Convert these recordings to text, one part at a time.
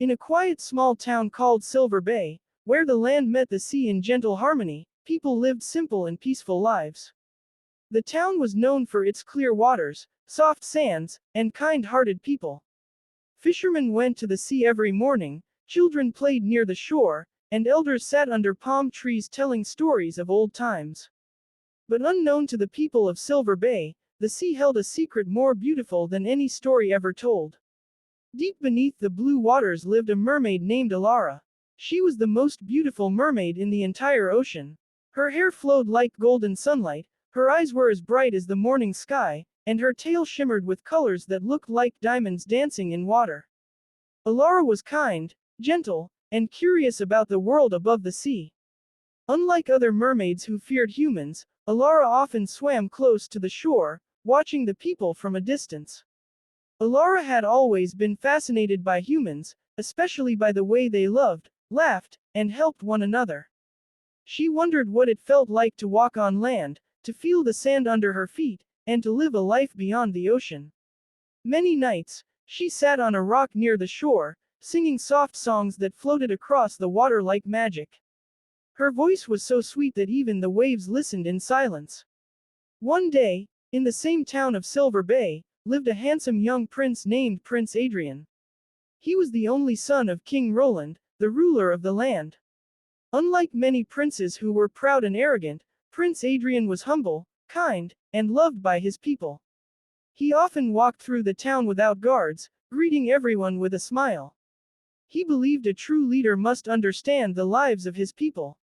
In a quiet small town called Silver Bay, where the land met the sea in gentle harmony, people lived simple and peaceful lives. The town was known for its clear waters, soft sands, and kind-hearted people. Fishermen went to the sea every morning, children played near the shore, and elders sat under palm trees telling stories of old times. But unknown to the people of Silver Bay, the sea held a secret more beautiful than any story ever told. Deep beneath the blue waters lived a mermaid named Alara. She was the most beautiful mermaid in the entire ocean. Her hair flowed like golden sunlight, her eyes were as bright as the morning sky, and her tail shimmered with colors that looked like diamonds dancing in water. Alara was kind, gentle, and curious about the world above the sea. Unlike other mermaids who feared humans, Alara often swam close to the shore, watching the people from a distance. Alara had always been fascinated by humans, especially by the way they loved, laughed, and helped one another. She wondered what it felt like to walk on land, to feel the sand under her feet, and to live a life beyond the ocean. Many nights, she sat on a rock near the shore, singing soft songs that floated across the water like magic. Her voice was so sweet that even the waves listened in silence. One day, in the same town of Silver Bay, lived a handsome young prince named Prince Adrian. He was the only son of King Roland, the ruler of the land. Unlike many princes who were proud and arrogant, Prince Adrian was humble, kind, and loved by his people. He often walked through the town without guards, greeting everyone with a smile. He believed a true leader must understand the lives of his people.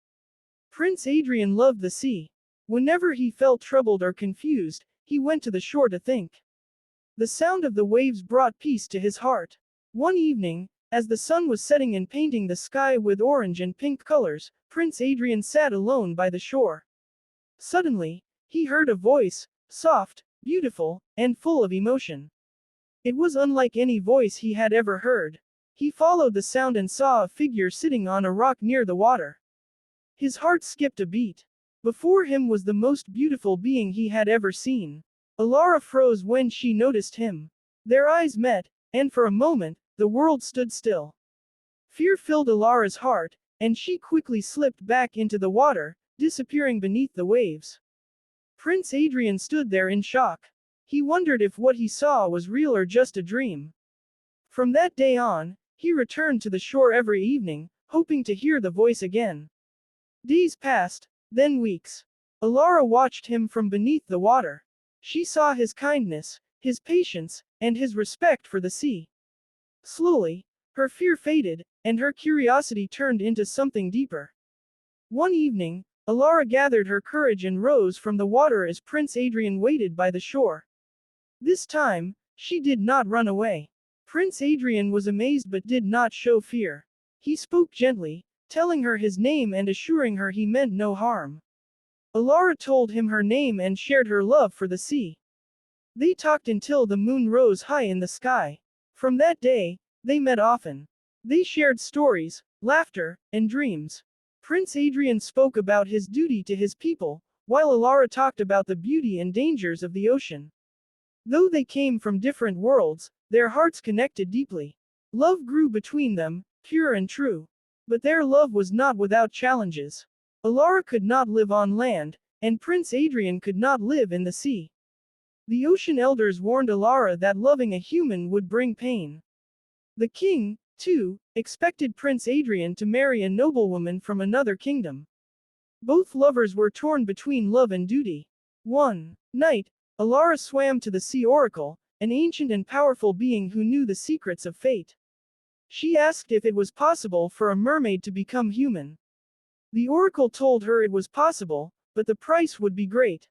Prince Adrian loved the sea. Whenever he felt troubled or confused, he went to the shore to think. The sound of the waves brought peace to his heart. One evening, as the sun was setting and painting the sky with orange and pink colors, Prince Adrian sat alone by the shore. Suddenly, he heard a voice, soft, beautiful, and full of emotion. It was unlike any voice he had ever heard. He followed the sound and saw a figure sitting on a rock near the water. His heart skipped a beat. Before him was the most beautiful being he had ever seen. Alara froze when she noticed him. Their eyes met, and for a moment, the world stood still. Fear filled Alara's heart, and she quickly slipped back into the water, disappearing beneath the waves. Prince Adrian stood there in shock. He wondered if what he saw was real or just a dream. From that day on, he returned to the shore every evening, hoping to hear the voice again. Days passed, then weeks. Alara watched him from beneath the water. She saw his kindness, his patience, and his respect for the sea. Slowly, her fear faded, and her curiosity turned into something deeper. One evening, Alara gathered her courage and rose from the water as Prince Adrian waited by the shore. This time, she did not run away. Prince Adrian was amazed but did not show fear. He spoke gently, telling her his name and assuring her he meant no harm. Alara told him her name and shared her love for the sea. They talked until the moon rose high in the sky. From that day, they met often. They shared stories, laughter, and dreams. Prince Adrian spoke about his duty to his people, while Alara talked about the beauty and dangers of the ocean. Though they came from different worlds, their hearts connected deeply. Love grew between them, pure and true. But their love was not without challenges. Alara could not live on land, and Prince Adrian could not live in the sea. The ocean elders warned Alara that loving a human would bring pain. The king, too, expected Prince Adrian to marry a noblewoman from another kingdom. Both lovers were torn between love and duty. One night, Alara swam to the sea oracle, an ancient and powerful being who knew the secrets of fate. She asked if it was possible for a mermaid to become human. The oracle told her it was possible, but the price would be great.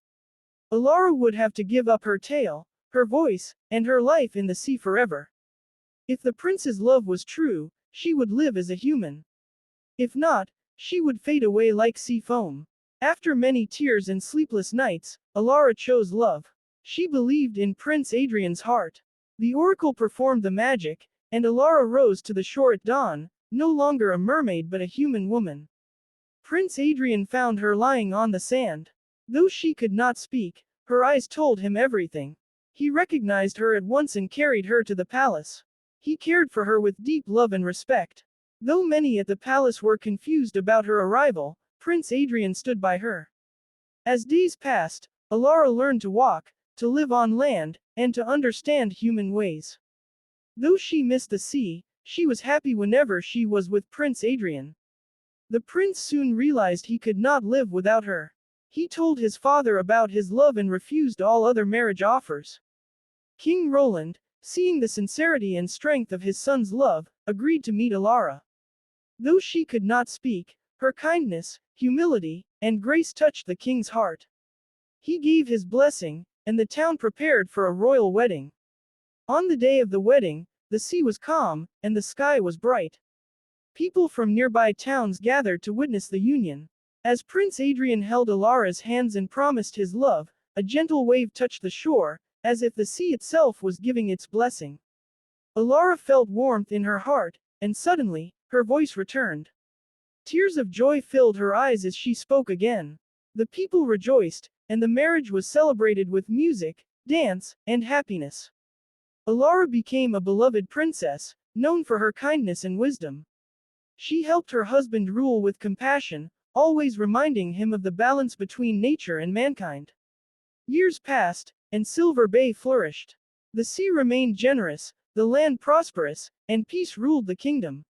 Alara would have to give up her tail, her voice, and her life in the sea forever. If the prince's love was true, she would live as a human. If not, she would fade away like sea foam. After many tears and sleepless nights, Alara chose love. She believed in Prince Adrian's heart. The oracle performed the magic, and Alara rose to the shore at dawn, no longer a mermaid but a human woman. Prince Adrian found her lying on the sand. Though she could not speak, her eyes told him everything. He recognized her at once and carried her to the palace. He cared for her with deep love and respect. Though many at the palace were confused about her arrival, Prince Adrian stood by her. As days passed, Alara learned to walk, to live on land, and to understand human ways. Though she missed the sea, she was happy whenever she was with Prince Adrian. The prince soon realized he could not live without her. He told his father about his love and refused all other marriage offers. King Roland, seeing the sincerity and strength of his son's love, agreed to meet Alara. Though she could not speak, her kindness, humility, and grace touched the king's heart. He gave his blessing, and the town prepared for a royal wedding. On the day of the wedding, the sea was calm, and the sky was bright. People from nearby towns gathered to witness the union. As Prince Adrian held Alara's hands and promised his love, a gentle wave touched the shore, as if the sea itself was giving its blessing. Alara felt warmth in her heart, and suddenly, her voice returned. Tears of joy filled her eyes as she spoke again. The people rejoiced, and the marriage was celebrated with music, dance, and happiness. Alara became a beloved princess, known for her kindness and wisdom. She helped her husband rule with compassion, always reminding him of the balance between nature and mankind. Years passed, and Silver Bay flourished. The sea remained generous, the land prosperous, and peace ruled the kingdom.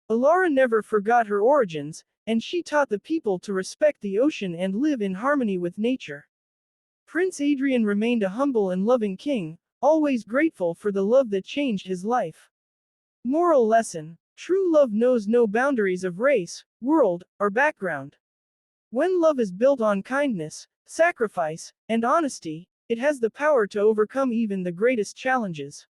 Alara never forgot her origins, and she taught the people to respect the ocean and live in harmony with nature. Prince Adrian remained a humble and loving king, always grateful for the love that changed his life. Moral lesson: true love knows no boundaries of race, world, or background. When love is built on kindness, sacrifice, and honesty, it has the power to overcome even the greatest challenges.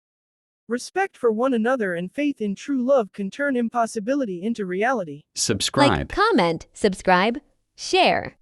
Respect for one another and faith in true love can turn impossibility into reality. Subscribe. Like, comment, subscribe, share.